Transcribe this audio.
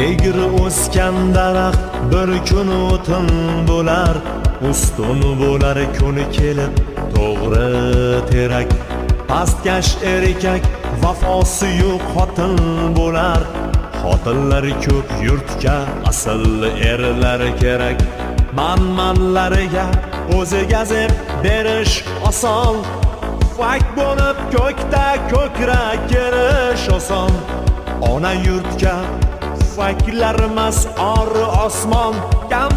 Egri o'sgan daraxt bir kun o'tin bo'lar, ustun bo'lar kuni kelib to'g'ri terak. Pastkash erkak vafosi yo'q xotin bo'lar, xotinlar ko'p yurtga asl erlar kerak. Manmanlariga o'ziga zeb berish oson, fak bo'lib ko'kda ko'krak kerish oson. Ona yurtga faklarmas or osmon, kam